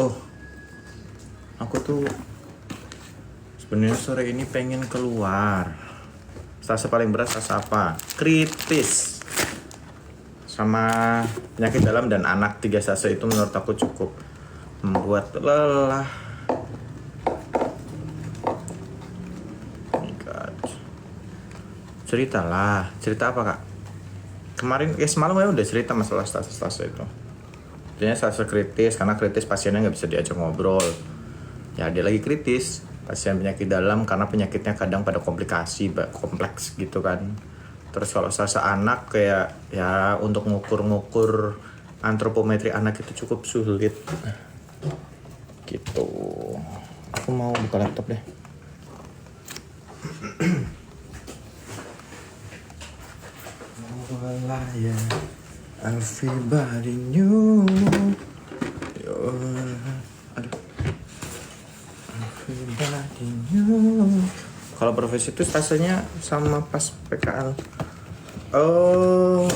Oh, aku tuh sebenarnya sore ini pengen keluar. Stase paling berat stase apa? Kritis. Sama penyakit dalam dan anak, 3 stase itu menurut aku cukup membuat lelah. Oh my God. Cerita apa kak? Kemarin, semalam ya udah cerita masalah stase-stase itu. Artinya stase kritis, karena kritis pasiennya nggak bisa diajak ngobrol. Ya dia lagi kritis, pasien penyakit dalam karena penyakitnya kadang pada komplikasi, kompleks gitu kan. Terus kalau stase anak kayak ya untuk ngukur-ngukur antropometri anak itu cukup sulit. Gitu. Aku mau buka laptop deh. Ya, everybody knew. Aduh. Everybody knew. Kalau profesi itu stasenya sama pas PKL. Oh,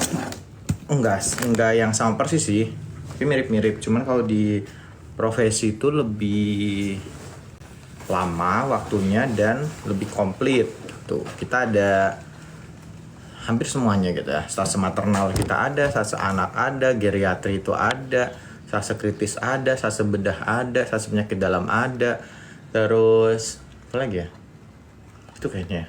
enggak yang sama persis sih, tapi mirip-mirip. Cuman kalau di profesi itu lebih lama waktunya dan lebih komplit. Tuh, kita ada hampir semuanya gitu ya. Stase maternal kita ada, stase anak ada, geriatri itu ada, stase kritis ada, stase bedah ada, stase penyakit dalam ada. Terus apa lagi ya? Itu kayaknya.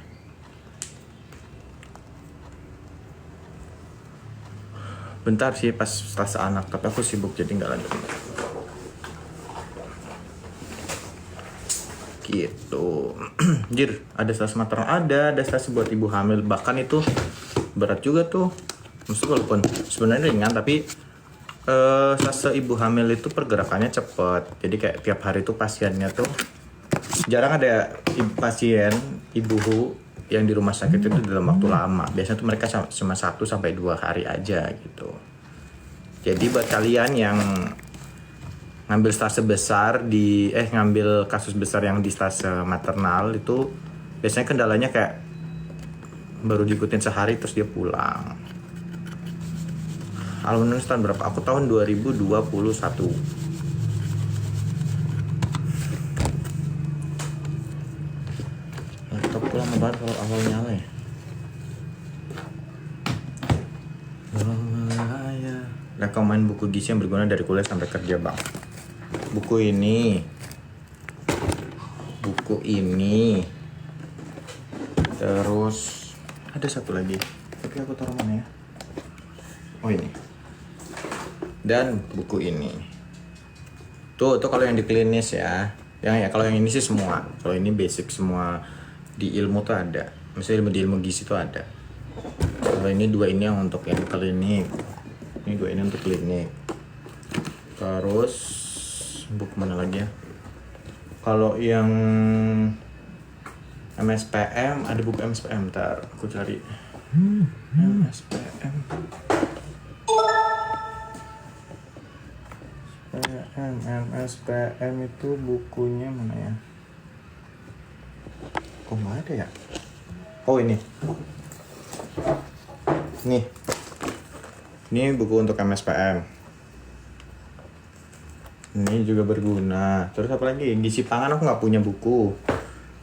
Bentar sih pas stase anak, tapi aku sibuk jadi nggak lanjut. Gitu. Jir, ada stase maternal ada stase buat ibu hamil, bahkan itu berat juga tuh. Maksudnya walaupun sebenarnya ringan, tapi stase ibu hamil itu pergerakannya cepet. Jadi kayak tiap hari tuh pasiennya tuh jarang ada pasien ibu yang di rumah sakit itu dalam waktu lama. Biasanya tuh mereka cuma 1-2 hari aja gitu. Jadi buat kalian yang ngambil stase besar ngambil kasus besar yang di stase maternal itu biasanya kendalanya kayak baru diikutin sehari terus dia pulang. Alumni tahun berapa? Aku tahun 2021. Laptop tuh lama banget kalau awal nyala ya. Rekomen buku gizi yang berguna dari kuliah sampai kerja bang. Buku ini terus ada satu lagi, tapi aku taruh mana ya? Oh ini. Dan buku ini tuh kalau yang di klinis ya kalau yang ini sih semua. Kalau ini basic semua di ilmu tuh ada, misalnya ilmu gizi tuh ada. Kalau ini 2 ini yang untuk yang klinik, ini 2 ini untuk klinik. Terus buku mana lagi ya? Kalau yang MSPM, ada buku MSPM, ntar aku cari. MSPM itu bukunya mana ya? Kok nggak ada ya? Oh ini. Ini buku untuk MSPM. Ini juga berguna. Terus apa lagi? Gizi pangan aku nggak punya buku,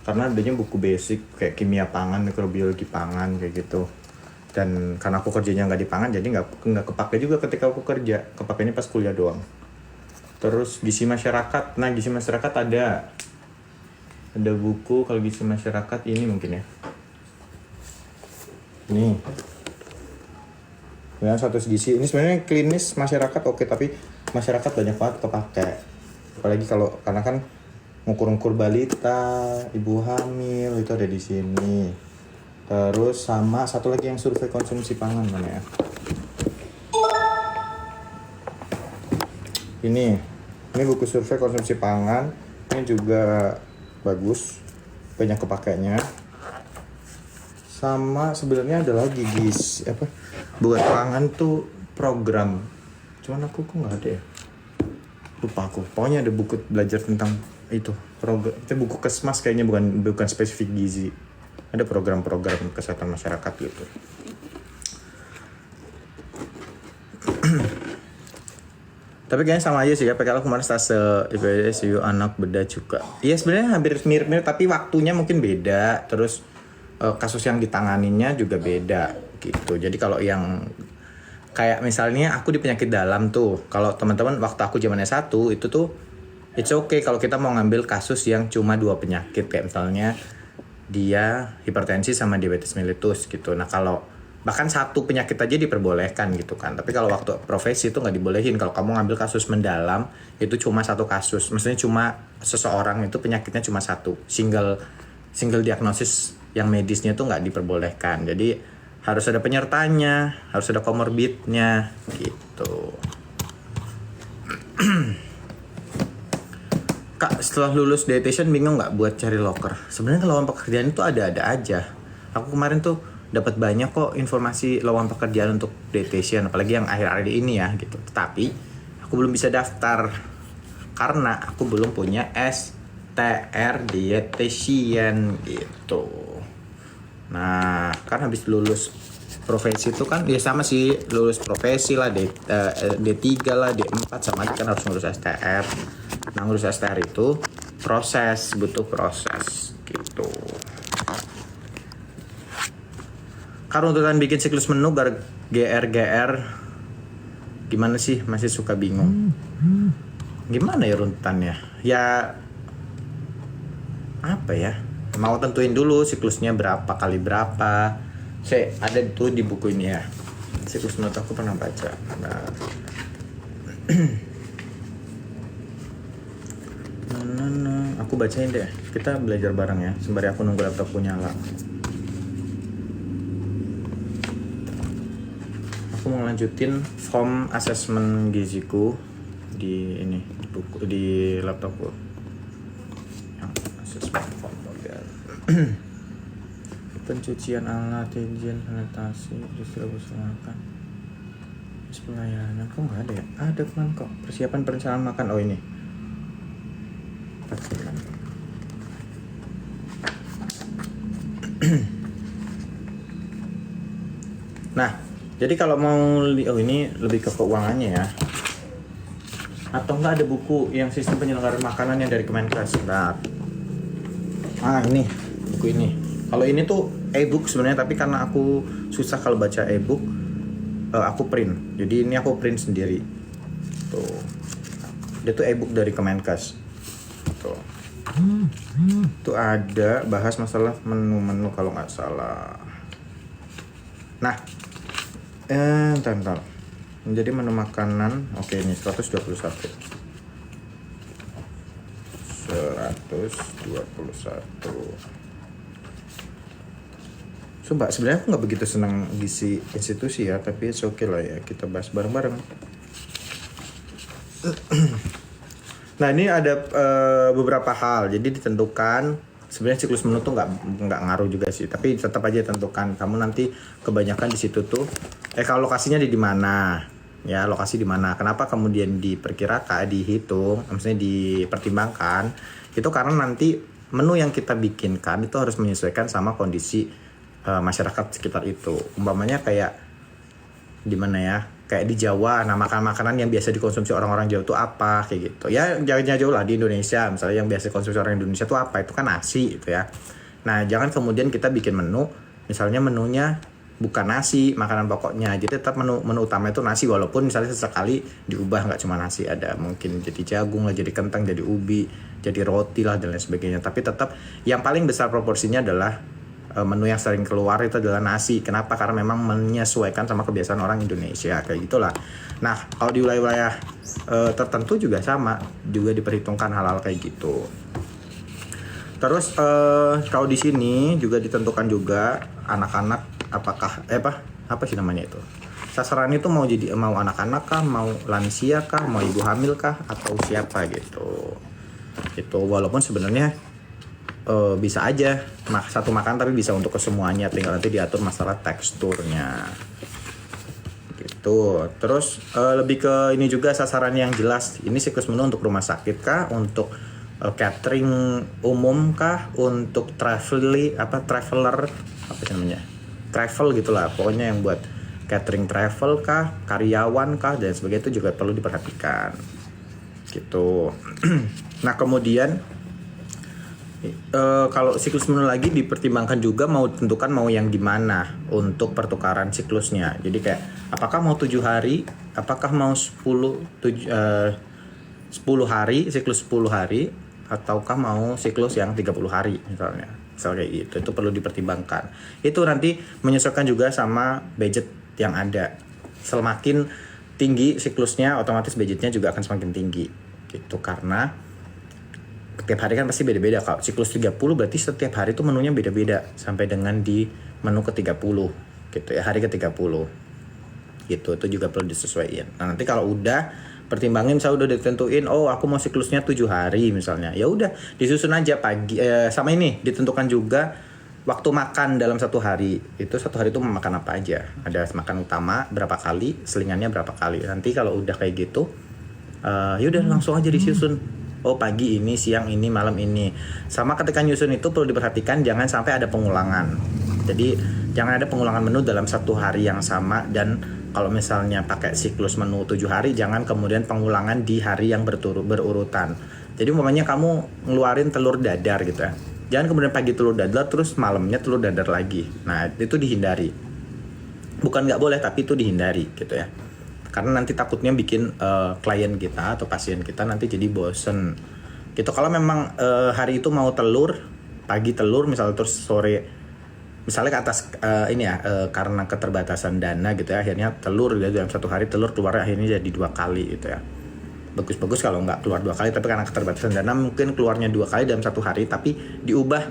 karena adanya buku basic kayak kimia pangan, mikrobiologi pangan kayak gitu. Dan karena aku kerjanya nggak di pangan, jadi nggak kepake juga ketika aku kerja. Kepakainya pas kuliah doang. Terus gizi masyarakat. Nah, gizi masyarakat ada buku. Kalau gizi masyarakat ini mungkin ya. Nih. Yang satu gizi ini sebenarnya klinis masyarakat oke, tapi masyarakat banyak banget kepake. Apalagi karena kan ngukur-ngukur balita, ibu hamil itu ada di sini. Terus sama satu lagi yang survei konsumsi pangan mana ya? Ini buku survei konsumsi pangan. Ini juga bagus, banyak kepakainya. Sama sebenarnya ada lagi buat pangan tuh program. Cuman aku kok nggak ada ya, lupa aku. Pokoknya ada buku belajar tentang itu program. Itu buku Kesmas kayaknya, bukan spesifik gizi. Ada program-program kesehatan masyarakat gitu. Tapi kayaknya sama aja sih ya. Kalau kemarin stase IPSU anak bedah juga. Iya sebenarnya hampir mirip-mirip tapi waktunya mungkin beda. Terus kasus yang ditanganinya juga beda gitu. Jadi kalau yang kayak misalnya aku di penyakit dalam tuh, kalau teman-teman waktu aku zaman S1 itu tuh it's okay kalau kita mau ngambil kasus yang cuma 2 penyakit kayak misalnya dia hipertensi sama diabetes mellitus gitu. Nah kalau bahkan 1 penyakit aja diperbolehkan gitu kan. Tapi kalau waktu profesi itu nggak dibolehin. Kalau kamu ngambil kasus mendalam itu cuma 1 kasus. Maksudnya cuma seseorang itu penyakitnya cuma 1, single diagnosis yang medisnya itu nggak diperbolehkan. Jadi harus ada penyertanya, harus ada komorbidnya gitu. Kak, setelah lulus dietitian bingung nggak buat cari loker? Sebenarnya lowongan pekerjaan itu ada-ada aja. Aku kemarin tuh dapat banyak kok informasi lowongan pekerjaan untuk dietitian, apalagi yang akhir-akhir ini ya gitu. Tapi aku belum bisa daftar karena aku belum punya STR dietitian gitu. Nah, kan habis lulus profesi itu kan ya sama sih, lulus profesi lah, D3 lah, D4 sama aja kan harus ngurus STR. Nah, ngurus STR itu butuh proses gitu. Karena runtutan bikin siklus menu GR gimana sih, masih suka bingung. Gimana ya runtutannya? Ya apa ya? Mau tentuin dulu siklusnya berapa kali berapa. Ada tuh di buku ini ya. Siklus menu aku pernah baca. Nah. Aku bacain deh. Kita belajar bareng ya. Sembari aku nunggu laptopku nyala. Aku mau lanjutin form assessment giziku di buku di laptopku. Yang assessment form model. Pencucian alat, higien, sanitasi, distribusi makan, pelayanan. Kok nggak ada ya? Ada kan kok. Persiapan perencanaan makan. Oh ini. Nah, jadi kalau mau ini lebih ke keuangannya ya. Atau enggak ada buku yang sistem penyelenggaraan makanan yang dari Kemenkes. Nah, ini buku ini. Kalau ini tuh e-book sebenarnya, tapi karena aku susah kalau baca e-book, aku print. Jadi ini aku print sendiri. Tuh. Dia tuh e-book dari Kemenkes. Tuh. Tuh ada bahas masalah menu-menu kalau nggak salah. Nah, entar. Menjadi menu makanan. Oke, ini 121. Coba sebenarnya aku nggak begitu senang gizi institusi ya, tapi it's okay lah ya, kita bahas bareng-bareng. Nah ini ada beberapa hal, jadi ditentukan sebenarnya siklus menu tuh nggak ngaruh juga sih, tapi tetap aja tentukan. Kamu nanti kebanyakan di situ tuh, kalau lokasinya di mana ya, lokasi di mana. Kenapa kemudian diperkirakan, dihitung, maksudnya dipertimbangkan itu karena nanti menu yang kita bikinkan itu harus menyesuaikan sama kondisi masyarakat sekitar itu. Umpamanya kayak di mana ya, kayak di Jawa, nah makanan yang biasa dikonsumsi orang-orang Jawa itu apa kayak gitu ya. Jangan jauh lah di Indonesia, misalnya yang biasa dikonsumsi orang Indonesia itu apa, itu kan nasi gitu ya. Nah jangan kemudian kita bikin menu, misalnya menunya bukan nasi, makanan pokoknya, jadi tetap menu utama itu nasi, walaupun misalnya sesekali diubah, nggak cuma nasi, ada mungkin jadi jagung lah, jadi kentang, jadi ubi, jadi roti lah dan lain sebagainya. Tapi tetap yang paling besar proporsinya adalah menu yang sering keluar itu adalah nasi. Kenapa? Karena memang menyesuaikan sama kebiasaan orang Indonesia kayak gitulah. Nah kalau di wilayah tertentu juga sama, juga diperhitungkan hal-hal kayak gitu. Terus kalau di sini juga ditentukan juga anak-anak apakah apa sih namanya itu, sasaran itu mau anak-anak kah, mau lansia kah, mau ibu hamil kah, atau siapa gitu. Itu walaupun sebenarnya bisa aja satu makan, tapi bisa untuk kesemuanya, tinggal nanti diatur masalah teksturnya gitu. Terus lebih ke ini juga sasaran yang jelas, ini siklus menu untuk rumah sakit kah, untuk catering umum kah, untuk traveler apa namanya, travel gitulah pokoknya, yang buat catering travel kah, karyawan kah dan sebagainya, itu juga perlu diperhatikan. gitu. Nah kemudian kalau siklus menu lagi dipertimbangkan juga mau tentukan mau yang gimana untuk pertukaran siklusnya. Jadi kayak apakah mau 7 hari, apakah mau 10 hari, siklus 10 hari, ataukah mau siklus yang 30 hari misalnya. Misal kayak gitu, itu perlu dipertimbangkan. Itu nanti menyesuaikan juga sama budget yang ada. Semakin tinggi siklusnya, otomatis budgetnya juga akan semakin tinggi. Gitu, karena setiap hari kan pasti beda-beda. Kalau siklus 30 berarti setiap hari itu menunya beda-beda sampai dengan di menu ke-30 gitu ya, hari ke-30 gitu. Itu juga perlu disesuaikan. Nah nanti kalau udah pertimbangin, saya udah ditentuin, oh aku mau siklusnya 7 hari misalnya, ya udah disusun aja pagi sama ini ditentukan juga waktu makan dalam satu hari. Itu satu hari itu makan apa aja, ada makan utama berapa kali, selingannya berapa kali. Nanti kalau udah kayak gitu yaudah langsung aja disusun, oh pagi ini, siang ini, malam ini. Sama ketika nyusun itu perlu diperhatikan jangan sampai ada pengulangan. Jadi jangan ada pengulangan menu dalam satu hari yang sama. Dan kalau misalnya pakai siklus menu 7 hari, jangan kemudian pengulangan di hari yang berurutan. Jadi umpamanya kamu ngeluarin telur dadar gitu ya, jangan kemudian pagi telur dadar terus malamnya telur dadar lagi. Nah itu dihindari. Bukan nggak boleh, tapi itu dihindari gitu ya. Karena nanti takutnya bikin klien kita atau pasien kita nanti jadi bosen gitu. Kalau memang hari itu mau telur, pagi telur misalnya, terus sore misalnya ke atas karena keterbatasan dana gitu ya, akhirnya telur dalam satu hari telur keluar akhirnya jadi 2 kali gitu ya. Bagus-bagus kalau nggak keluar 2 kali, tapi karena keterbatasan dana mungkin keluarnya 2 kali dalam satu hari, tapi diubah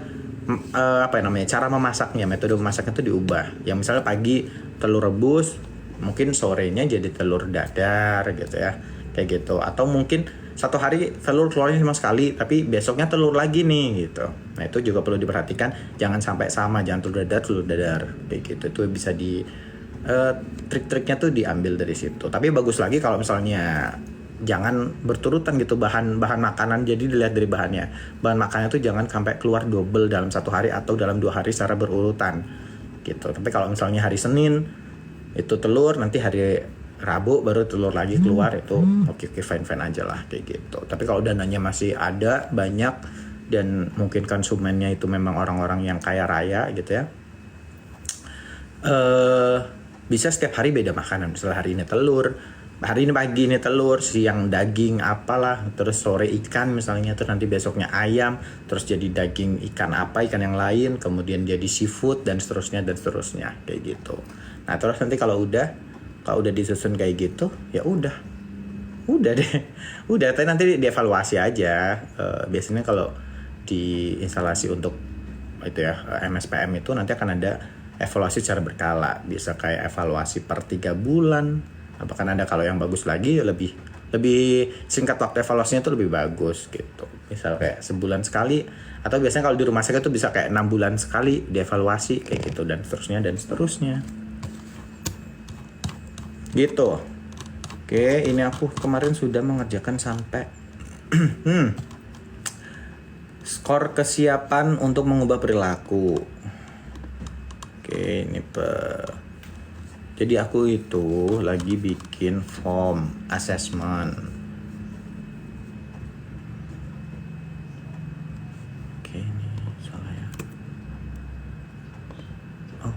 cara memasaknya, metode memasaknya itu diubah. Yang misalnya pagi telur rebus, mungkin sorenya jadi telur dadar gitu ya, kayak gitu. Atau mungkin satu hari telur keluarnya cuma sekali, tapi besoknya telur lagi nih gitu. Nah itu juga perlu diperhatikan, jangan sampai sama, jangan telur dadar kayak gitu. Itu bisa di trik-triknya tuh diambil dari situ. Tapi bagus lagi kalau misalnya jangan berturutan gitu bahan makanan, jadi dilihat dari bahannya. Bahan makannya tuh jangan sampai keluar double dalam satu hari atau dalam 2 hari secara berurutan gitu. Tapi kalau misalnya hari Senin itu telur, nanti hari Rabu baru telur lagi keluar, itu oke fine aja lah kayak gitu. Tapi kalau dananya masih ada banyak dan mungkin konsumennya itu memang orang-orang yang kaya raya gitu ya, bisa setiap hari beda makanan. Misalnya hari ini telur, hari ini pagi ini telur, siang daging apalah, terus sore ikan misalnya, terus nanti besoknya ayam, terus jadi daging ikan yang lain, kemudian jadi seafood dan seterusnya kayak gitu. Nah terus nanti kalau udah disusun kayak gitu, ya udah deh, tapi nanti dievaluasi aja. Biasanya kalau di instalasi untuk itu ya MSPM itu nanti akan ada evaluasi secara berkala, bisa kayak evaluasi per 3 bulan. Bahkan ada kalau yang bagus lagi lebih singkat waktu evaluasinya itu lebih bagus gitu. Misal kayak sebulan sekali, atau biasanya kalau di rumah sakit itu bisa kayak 6 bulan sekali dievaluasi kayak gitu, dan seterusnya gitu. Oke, ini aku kemarin sudah mengerjakan sampai skor kesiapan untuk mengubah perilaku. Oke, ini jadi aku itu lagi bikin form assessment. Oke, ini salah ya. Oh.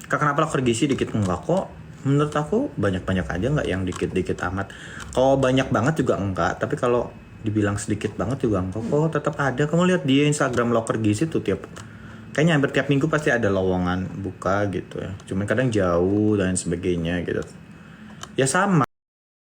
Kenapa loker gizi dikit? Enggak kok. Menurut aku banyak-banyak aja, nggak yang dikit-dikit amat. Kalau banyak banget juga enggak, tapi kalau dibilang sedikit banget juga enggak kok, tetap ada. Kamu lihat di Instagram loker gizi tuh kayaknya hampir tiap minggu pasti ada lowongan buka gitu ya. Cuman kadang jauh dan sebagainya gitu. Ya sama.